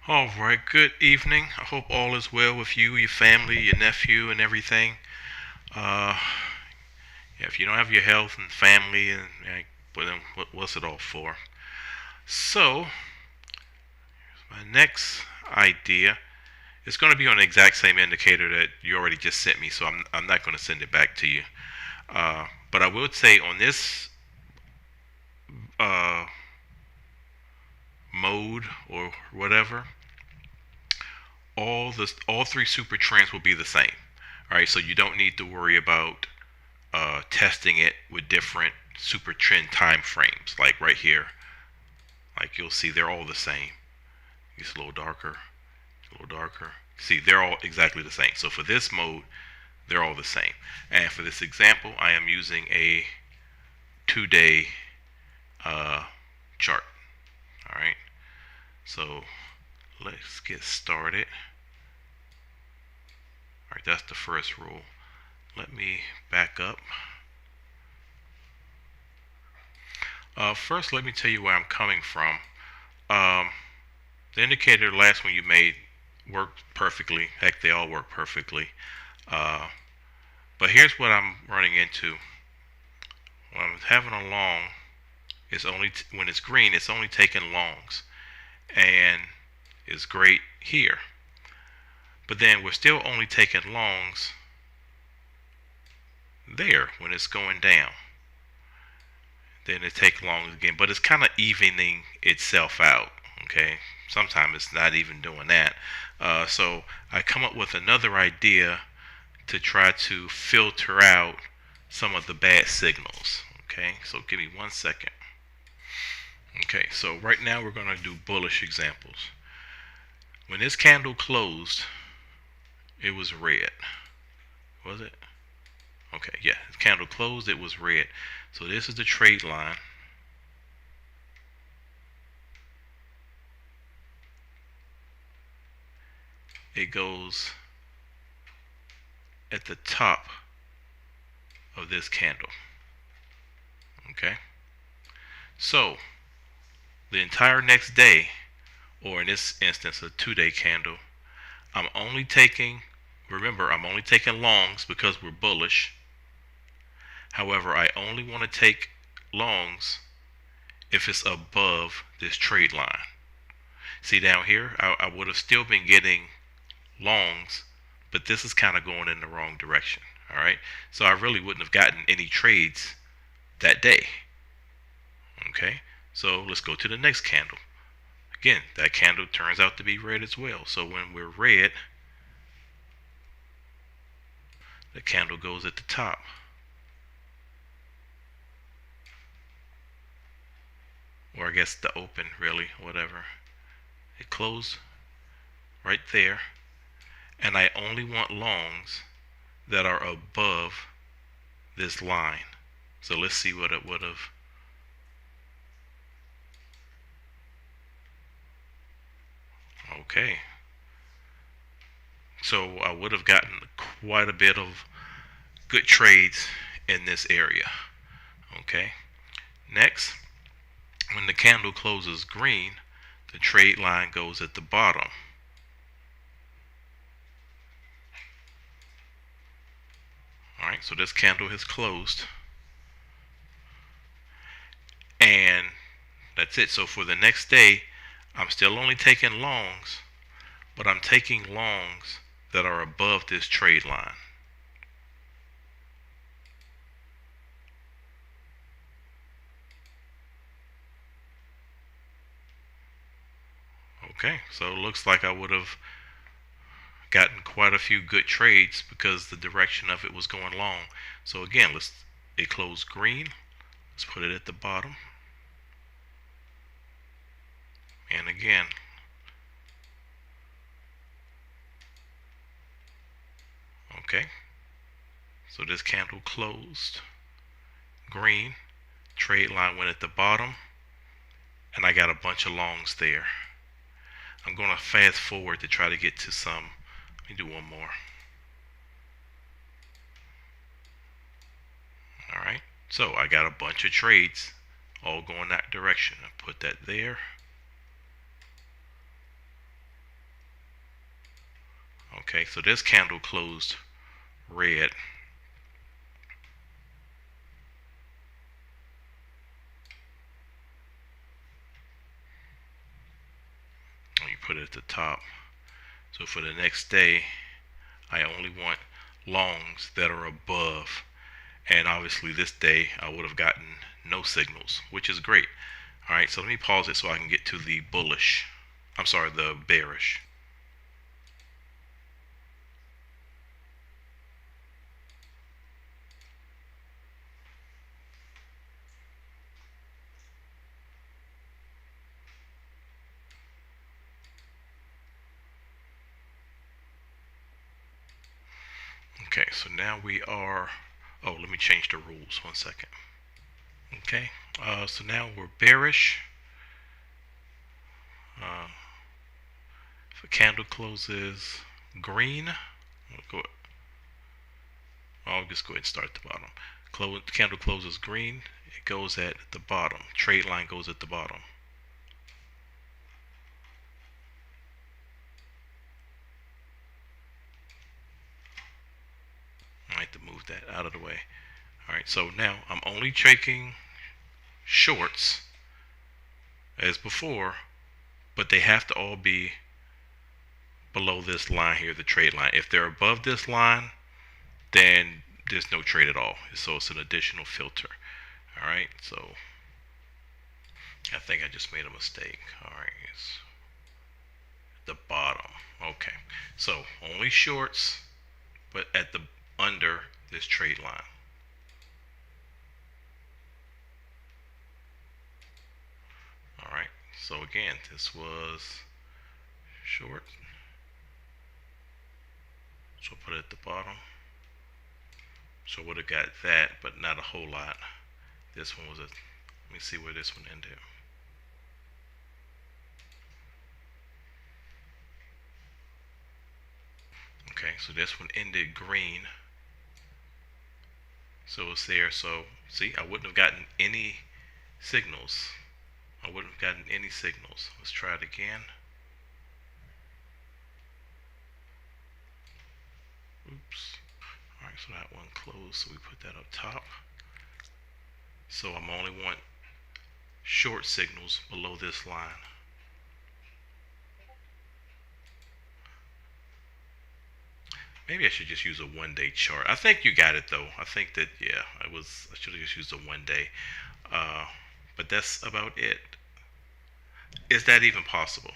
All right, good evening. I hope all is well with you, your family, your nephew, and everything. Uh, yeah, if you don't have your health and family, well, then what's it all for? So, my next idea is going to be on the exact same indicator that you already just sent me, so I'm not going to send it back to you. But I will say on this uh, mode or whatever, all three super trends will be the same. All right, so you don't need to worry about testing it with different super trend time frames. Like right here, like you'll see they're all the same. It's a little darker, a little darker. See, they're all exactly the same. So for this mode, they're all the same. And for this example, I am using a 2-day uh, chart. All right, so let's get started. All right, that's the first rule. Let me back up. First, let me tell you where I'm coming from. Um, the indicator, the last one you made, worked perfectly. Heck, they all work perfectly. Uh, but here's what I'm running into. When I'm having a long, it's only when it's green, it's only taking longs, and it's great here. But then we're still only taking longs there when it's going down. Then it takes longs again, but it's kind of evening itself out. Okay, sometimes it's not even doing that. So I come up with another idea to try to filter out some of the bad signals. Okay, so give me 1 second. Okay, so right now we're going to do bullish examples. When this candle closed, it was red. Was it? Okay, yeah, the candle closed, it was red. So this is the trade line. It goes at the top of this candle. Okay, so the entire next day, or in this instance a 2-day candle, I'm only taking, remember, I'm only taking longs because we're bullish. However, I only want to take longs if it's above this trade line. See down here, I would have still been getting longs, but this is kind of going in the wrong direction. All right, so I really wouldn't have gotten any trades that day. Okay, so let's go to the next candle. Again, that candle turns out to be red as well. So when we're red, the candle goes at the top. Or I guess the open, really, whatever. It closed right there. And I only want longs that are above this line. So let's see what it would have. Okay. So I would have gotten quite a bit of good trades in this area. Okay. Next, when the candle closes green, the trade line goes at the bottom. Alright, so this candle has closed. And that's it. So for the next day, I'm still only taking longs, but I'm taking longs that are above this trade line. Okay, so it looks like I would have gotten quite a few good trades because the direction of it was going long. So again, it closed green. Let's put it at the bottom. And again, okay. So this candle closed green. Trade line went at the bottom. And I got a bunch of longs there. I'm going to fast forward to try to get to some. Let me do one more. Alright, so I got a bunch of trades all going that direction. I put that there. Okay, so this candle closed red. You put it at the top. So for the next day, I only want longs that are above. And obviously this day I would have gotten no signals, which is great. All right, so let me pause it so I can get to the bullish. I'm sorry, the bearish. Okay, so now we are, oh, let me change the rules 1 second. Okay, so now we're bearish. If a candle closes green, I'll just go ahead and start at the bottom. Candle closes green, it goes at the bottom. Trade line goes at the bottom. I have to move that out of the way. All right, so now I'm only taking shorts as before, but they have to all be below this line here, the trade line. If they're above this line, then there's no trade at all. So it's an additional filter. All right, so I think I just made a mistake. All right, it's the bottom. Okay, so only shorts, but at the under this trade line. All right, so again, this was short. So put it at the bottom. So would have got that, but not a whole lot. This one was a, let me see where this one ended. Okay, so this one ended green. So it's there. So see, I wouldn't have gotten any signals. I wouldn't have gotten any signals. Let's try it again. Oops. Alright, so that one closed, so we put that up top. So I'm only want short signals below this line. Maybe I should just use a 1-day chart. I think you got it though. I think that, yeah, I should have just used a 1 day. But that's about it. Is that even possible?